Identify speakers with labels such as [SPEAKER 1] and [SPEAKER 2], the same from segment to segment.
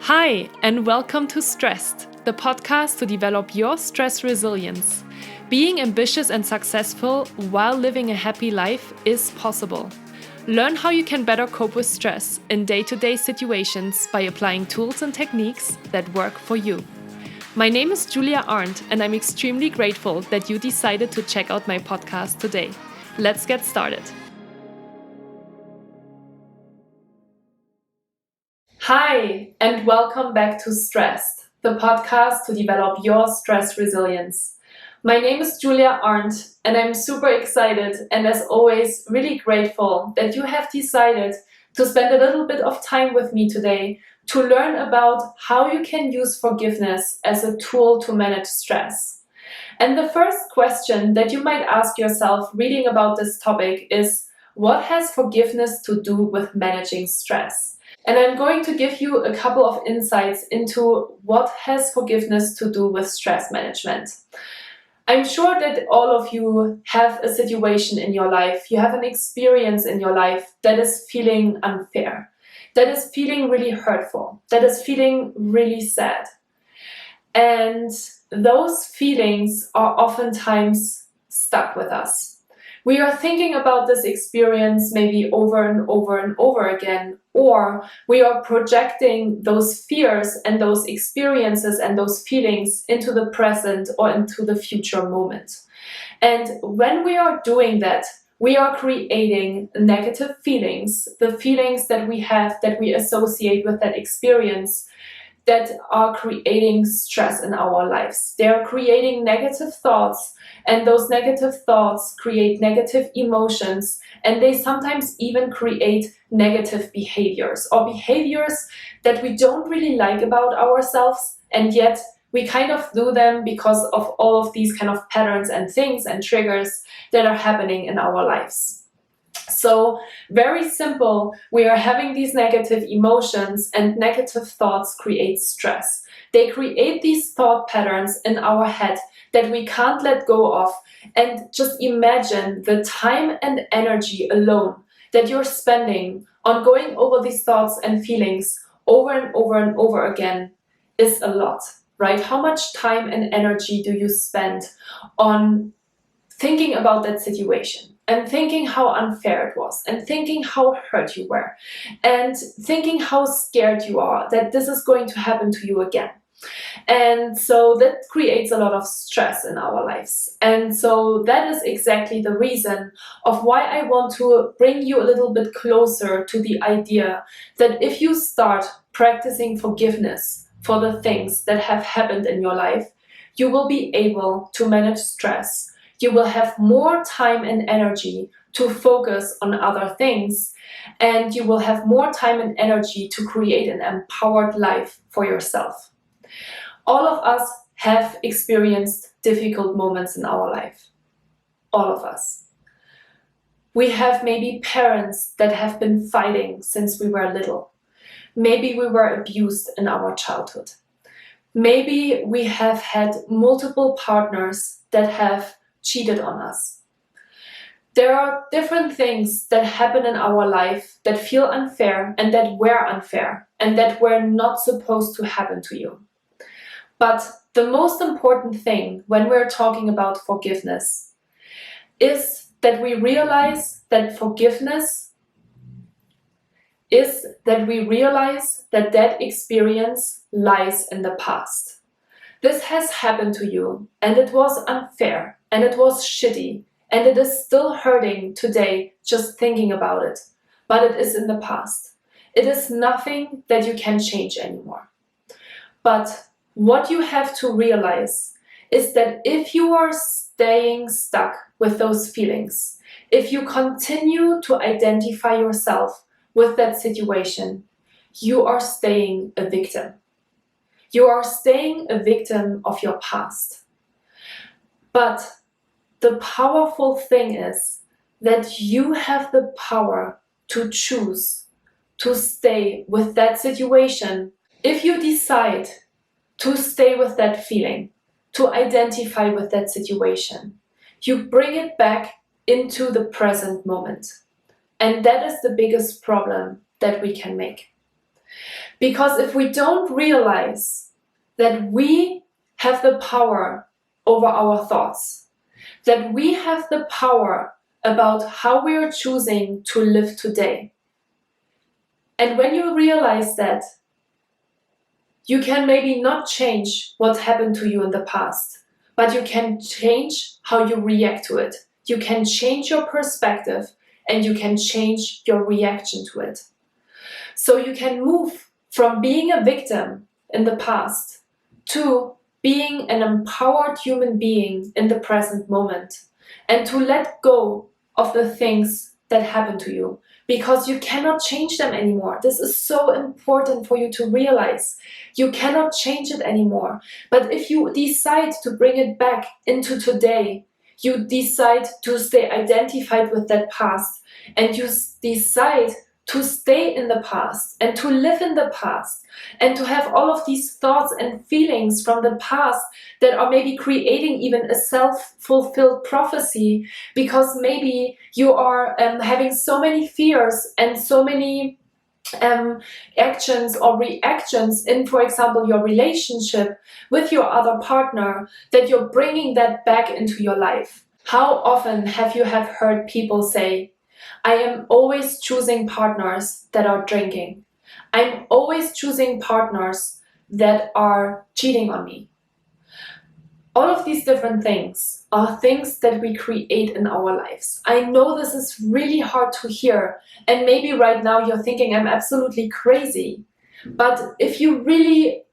[SPEAKER 1] Hi, and welcome to Stressed, the podcast to develop your stress resilience. Being ambitious and successful while living a happy life is possible. Learn how you can better cope with stress in day-to-day situations by applying tools and techniques that work for you. My name is Julia Arndt, and I'm extremely grateful that you decided to check out my podcast today. Let's get started. Hi, and welcome back to Stressed, the podcast to develop your stress resilience. My name is Julia Arndt, and I'm super excited and, as always, really grateful that you have decided to spend a little bit of time with me today to learn about how you can use forgiveness as a tool to manage stress. And the first question that you might ask yourself reading about this topic is, what has forgiveness to do with managing stress? And I'm going to give you a couple of insights into what has forgiveness to do with stress management. I'm sure that all of you have a situation in your life, you have an experience in your life that is feeling unfair, that is feeling really hurtful, that is feeling really sad. And those feelings are oftentimes stuck with us. We are thinking about this experience maybe over and over and over again, or we are projecting those fears and those experiences and those feelings into the present or into the future moment. And when we are doing that, we are creating negative feelings, the feelings that we have that we associate with that experience, that are creating stress in our lives. They are creating negative thoughts, and those negative thoughts create negative emotions, and they sometimes even create negative behaviors, or behaviors that we don't really like about ourselves, and yet we kind of do them because of all of these kind of patterns and things and triggers that are happening in our lives. So, very simple, we are having these negative emotions, and negative thoughts create stress. They create these thought patterns in our head that we can't let go of. And just imagine the time and energy alone that you're spending on going over these thoughts and feelings over and over and over again is a lot, right? How much time and energy do you spend on thinking about that situation, and thinking how unfair it was, and thinking how hurt you were, and thinking how scared you are that this is going to happen to you again? And so that creates a lot of stress in our lives. And so that is exactly the reason of why I want to bring you a little bit closer to the idea that if you start practicing forgiveness for the things that have happened in your life, you will be able to manage stress. You will have more time and energy to focus on other things, and you will have more time and energy to create an empowered life for yourself. All of us have experienced difficult moments in our life. All of us. We have maybe parents that have been fighting since we were little. Maybe we were abused in our childhood. Maybe we have had multiple partners that have cheated on us. There are different things that happen in our life that feel unfair and that were unfair and that were not supposed to happen to you. But the most important thing when we're talking about forgiveness is that we realize that forgiveness is that we realize that that experience lies in the past. This has happened to you, and it was unfair, and it was shitty, and it is still hurting today just thinking about it. But it is in the past. It is nothing that you can change anymore. But what you have to realize is that if you are staying stuck with those feelings, if you continue to identify yourself with that situation, you are staying a victim. You are staying a victim of your past. But the powerful thing is that you have the power to choose to stay with that situation. If you decide to stay with that feeling, to identify with that situation, you bring it back into the present moment. And that is the biggest problem that we can make. Because if we don't realize that we have the power over our thoughts, that we have the power about how we are choosing to live today, and when you realize that, you can maybe not change what happened to you in the past, but you can change how you react to it. You can change your perspective and you can change your reaction to it. So you can move from being a victim in the past to being an empowered human being in the present moment, and to let go of the things that happen to you, because you cannot change them anymore. This is so important for you to realize. You cannot change it anymore. But if you decide to bring it back into today, you decide to stay identified with that past, and you decide to stay in the past and to live in the past and to have all of these thoughts and feelings from the past that are maybe creating even a self-fulfilled prophecy, because maybe you are having so many fears and so many actions or reactions in, for example, your relationship with your other partner, that you're bringing that back into your life. How often have you heard people say, I am always choosing partners that are drinking. I'm always choosing partners that are cheating on me. All of these different things are things that we create in our lives. I know this is really hard to hear, and maybe right now you're thinking I'm absolutely crazy. But if you really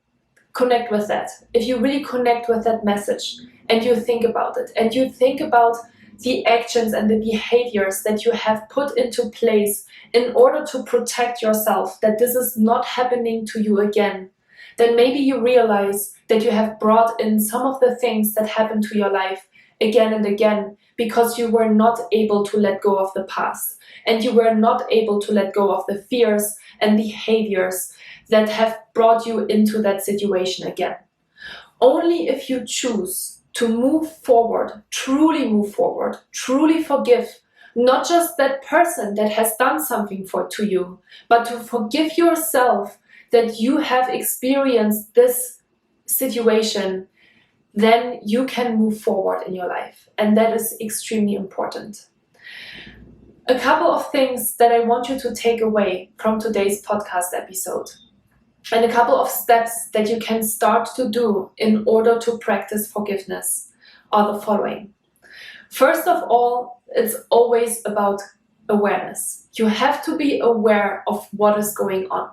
[SPEAKER 1] connect with that, if you really connect with that message, and you think about it, and you think about the actions and the behaviors that you have put into place in order to protect yourself, that this is not happening to you again, then maybe you realize that you have brought in some of the things that happened to your life again and again because you were not able to let go of the past, and you were not able to let go of the fears and behaviors that have brought you into that situation again. Only if you choose to move forward, truly forgive, not just that person that has done something to you, but to forgive yourself that you have experienced this situation, then you can move forward in your life. And that is extremely important. A couple of things that I want you to take away from today's podcast episode, and a couple of steps that you can start to do in order to practice forgiveness, are the following. First of all, it's always about awareness. You have to be aware of what is going on.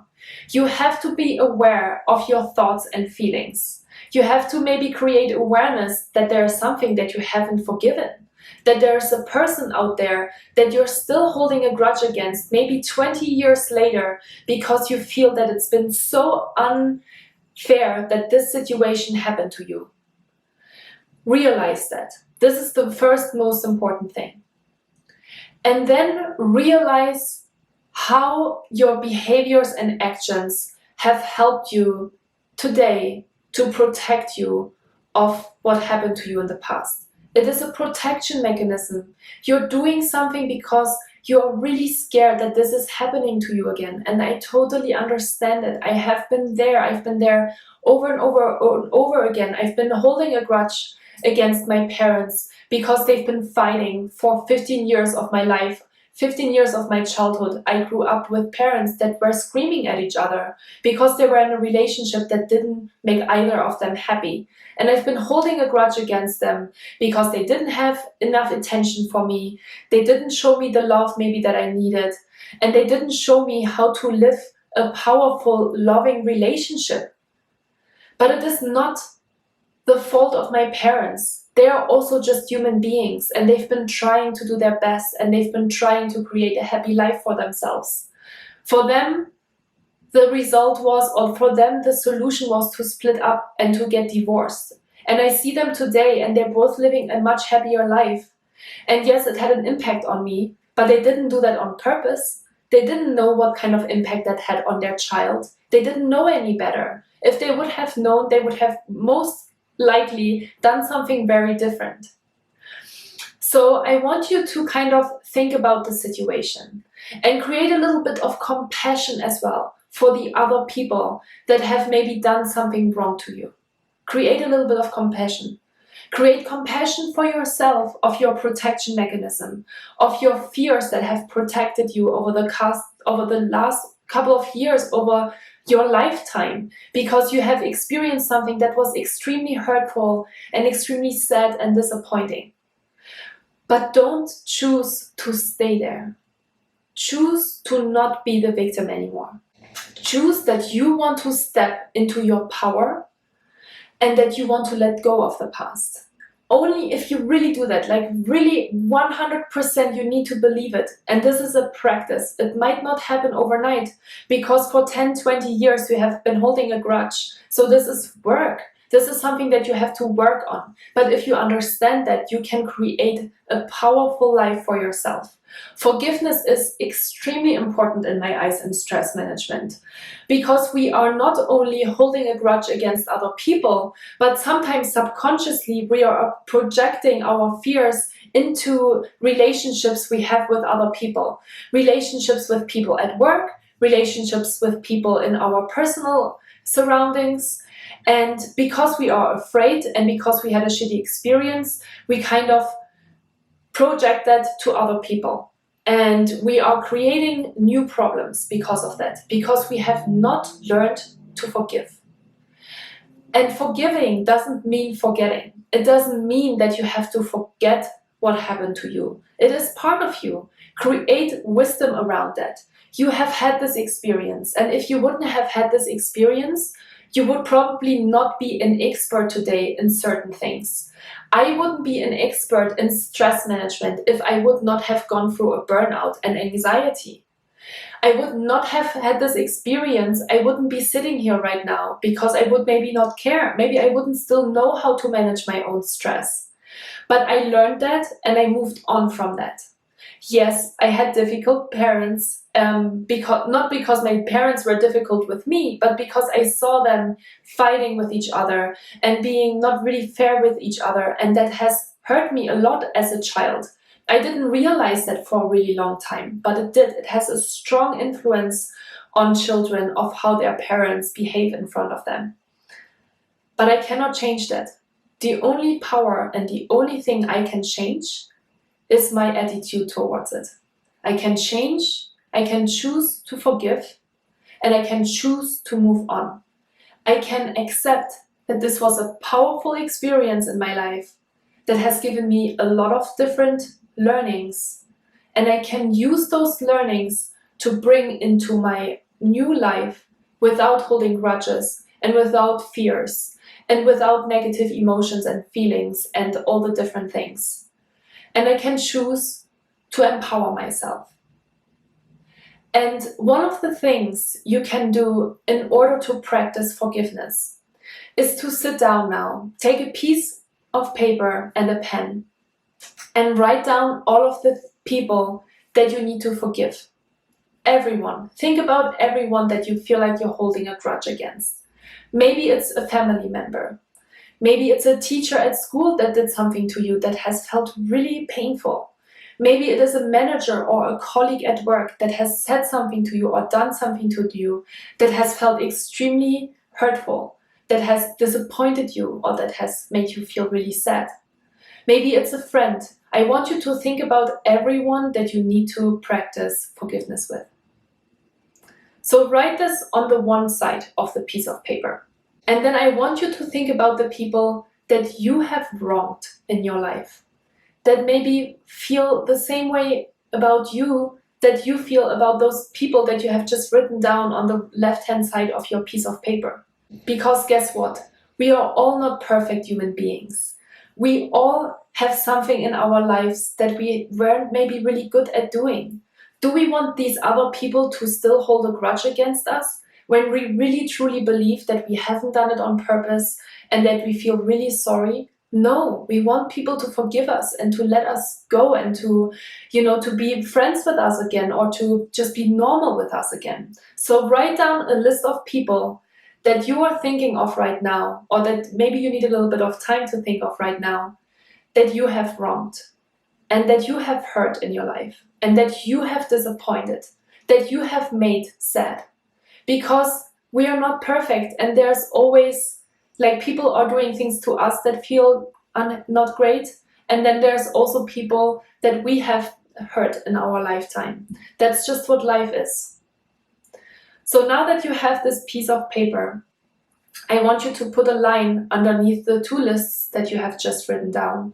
[SPEAKER 1] You have to be aware of your thoughts and feelings. You have to maybe create awareness that there is something that you haven't forgiven, that there's a person out there that you're still holding a grudge against, maybe 20 years later, because you feel that it's been so unfair that this situation happened to you. Realize that. This is the first most important thing. And then realize how your behaviors and actions have helped you today to protect you of what happened to you in the past. It is a protection mechanism. You're doing something because you're really scared that this is happening to you again. And I totally understand it. I have been there. I've been there over and over again. I've been holding a grudge against my parents because they've been fighting for 15 years of my life. 15 years of my childhood, I grew up with parents that were screaming at each other because they were in a relationship that didn't make either of them happy. And I've been holding a grudge against them because they didn't have enough attention for me. They didn't show me the love maybe that I needed. And they didn't show me how to live a powerful, loving relationship. But it is not the fault of my parents. They are also just human beings, and they've been trying to do their best, and they've been trying to create a happy life for themselves. For them, the result was, or for them, the solution was to split up and to get divorced. And I see them today, and they're both living a much happier life. And yes, it had an impact on me, but they didn't do that on purpose. They didn't know what kind of impact that had on their child. They didn't know any better. If they would have known, they would have most likely done something very different. So I want you to kind of think about the situation and create a little bit of compassion as well for the other people that have maybe done something wrong to you. Create a little bit of compassion. Create compassion for yourself, of your protection mechanism, of your fears that have protected you over the last couple of years, over your lifetime, because you have experienced something that was extremely hurtful and extremely sad and disappointing. But don't choose to stay there. Choose to not be the victim anymore. Choose that you want to step into your power and that you want to let go of the past. Only if you really do that, like really 100%, you need to believe it. And this is a practice. It might not happen overnight, because for 10, 20 years we have been holding a grudge. So this is work. This is something that you have to work on. But if you understand that, you can create a powerful life for yourself. Forgiveness is extremely important in my eyes in stress management, because we are not only holding a grudge against other people, but sometimes subconsciously we are projecting our fears into relationships we have with other people. Relationships with people at work, relationships with people in our personal surroundings. And because we are afraid and because we had a shitty experience, we kind of project that to other people. And we are creating new problems because of that, because we have not learned to forgive. And forgiving doesn't mean forgetting. It doesn't mean that you have to forget what happened to you. It is part of you. Create wisdom around that. You have had this experience. And if you wouldn't have had this experience, you would probably not be an expert today in certain things. I wouldn't be an expert in stress management if I would not have gone through a burnout and anxiety. I would not have had this experience. I wouldn't be sitting here right now, because I would maybe not care. Maybe I wouldn't still know how to manage my own stress. But I learned that and I moved on from that. Yes, I had difficult parents, not because my parents were difficult with me, but because I saw them fighting with each other and being not really fair with each other. And that has hurt me a lot as a child. I didn't realize that for a really long time, but it did. It has a strong influence on children of how their parents behave in front of them. But I cannot change that. The only power and the only thing I can change is my attitude towards it. I can change, I can choose to forgive, and I can choose to move on. I can accept that this was a powerful experience in my life that has given me a lot of different learnings, and I can use those learnings to bring into my new life without holding grudges and without fears and without negative emotions and feelings and all the different things. And I can choose to empower myself. And one of the things you can do in order to practice forgiveness is to sit down now, take a piece of paper and a pen, and write down all of the people that you need to forgive. Everyone. Think about everyone that you feel like you're holding a grudge against. Maybe it's a family member. Maybe it's a teacher at school that did something to you that has felt really painful. Maybe it is a manager or a colleague at work that has said something to you or done something to you that has felt extremely hurtful, that has disappointed you, or that has made you feel really sad. Maybe it's a friend. I want you to think about everyone that you need to practice forgiveness with. So write this on the one side of the piece of paper. And then I want you to think about the people that you have wronged in your life, that maybe feel the same way about you that you feel about those people that you have just written down on the left-hand side of your piece of paper. Because guess what? We are all not perfect human beings. We all have something in our lives that we weren't maybe really good at doing. Do we want these other people to still hold a grudge against us when we really truly believe that we haven't done it on purpose and that we feel really sorry? No, we want people to forgive us and to let us go and to be friends with us again, or to just be normal with us again. So write down a list of people that you are thinking of right now, or that maybe you need a little bit of time to think of right now, that you have wronged and that you have hurt in your life and that you have disappointed, that you have made sad. because we are not perfect, and there's always, like, people are doing things to us that feel not great, and then there's also people that we have hurt in our lifetime. That's just what life is. So now that you have this piece of paper, I want you to put a line underneath the 2 lists that you have just written down.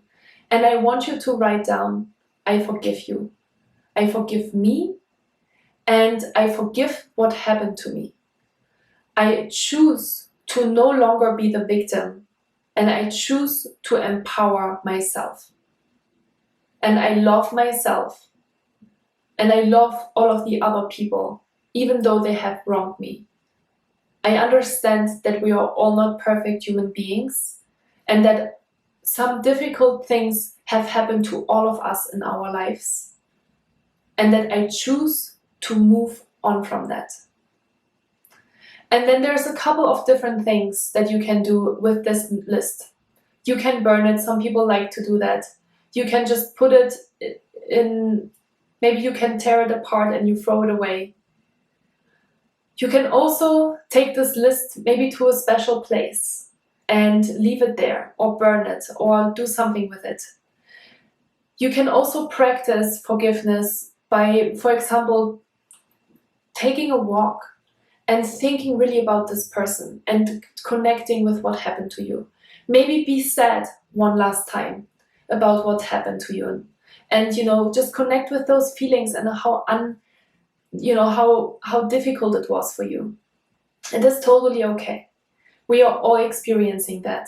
[SPEAKER 1] And I want you to write down, I forgive you. I forgive me, and I forgive what happened to me. I choose to no longer be the victim, and I choose to empower myself. And I love myself, and I love all of the other people, even though they have wronged me. I understand that we are all not perfect human beings, and that some difficult things have happened to all of us in our lives, and that I choose to move on from that. And then there's a couple of different things that you can do with this list. You can burn it. Some people like to do that. You can just put it in, maybe you can tear it apart and you throw it away. You can also take this list maybe to a special place and leave it there, or burn it, or do something with it. You can also practice forgiveness by, for example, taking a walk and thinking really about this person and connecting with what happened to you. Maybe be sad one last time about what happened to you, and just connect with those feelings and how difficult it was for you. It is totally okay. We are all experiencing that.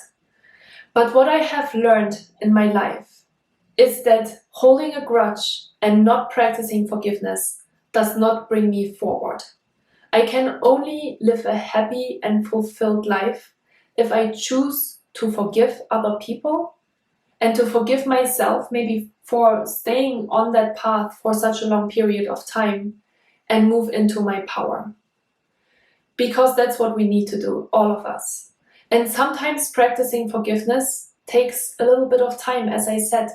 [SPEAKER 1] But what I have learned in my life is that holding a grudge and not practicing forgiveness does not bring me forward. I can only live a happy and fulfilled life if I choose to forgive other people and to forgive myself, maybe for staying on that path for such a long period of time, and move into my power. Because that's what we need to do, all of us. And sometimes practicing forgiveness takes a little bit of time, as I said.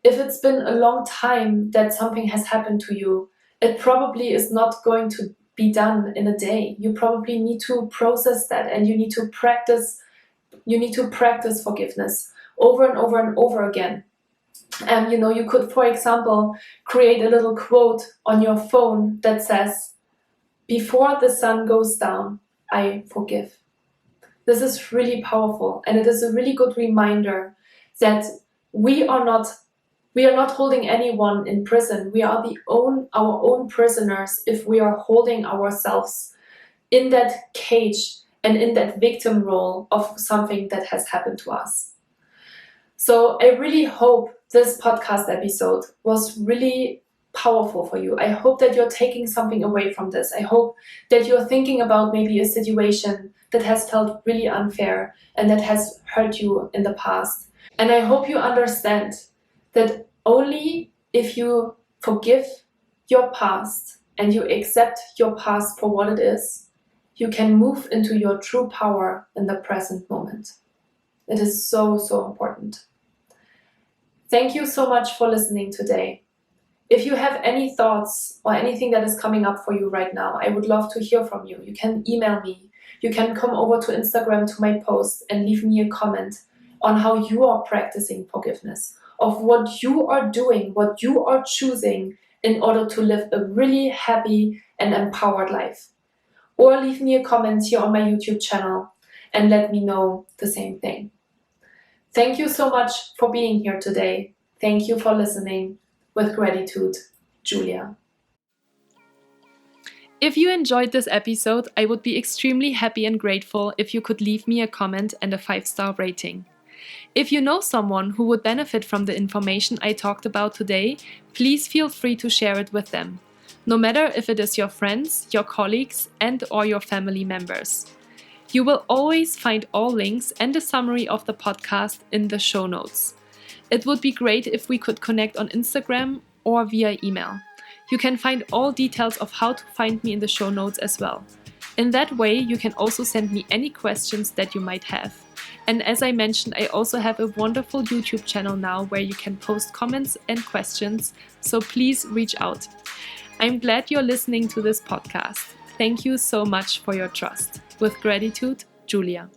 [SPEAKER 1] If it's been a long time that something has happened to you, it probably is not going to be done in a day. You probably need to process that, and you need to practice forgiveness over and over and over again. And you could, for example, create a little quote on your phone that says, "Before the sun goes down, I forgive." This is really powerful, and it is a really good reminder that we are not holding anyone in prison. We are our own prisoners if we are holding ourselves in that cage and in that victim role of something that has happened to us. So I really hope this podcast episode was really powerful for you. I hope that you're taking something away from this. I hope that you're thinking about maybe a situation that has felt really unfair and that has hurt you in the past. And I hope you understand that only if you forgive your past and you accept your past for what it is, you can move into your true power in the present moment. It is so, so important. Thank you so much for listening today. If you have any thoughts or anything that is coming up for you right now, I would love to hear from you. You can email me. You can come over to Instagram to my post and leave me a comment on how you are practicing forgiveness, of what you are doing, what you are choosing in order to live a really happy and empowered life. Or leave me a comment here on my YouTube channel and let me know the same thing. Thank you so much for being here today. Thank you for listening. With gratitude, Julia.
[SPEAKER 2] If you enjoyed this episode, I would be extremely happy and grateful if you could leave me a comment and a 5-star rating. If you know someone who would benefit from the information I talked about today, please feel free to share it with them, no matter if it is your friends, your colleagues, and/or your family members. You will always find all links and a summary of the podcast in the show notes. It would be great if we could connect on Instagram or via email. You can find all details of how to find me in the show notes as well. In that way, you can also send me any questions that you might have. And as I mentioned, I also have a wonderful YouTube channel now where you can post comments and questions, so please reach out. I'm glad you're listening to this podcast. Thank you so much for your trust. With gratitude, Julia.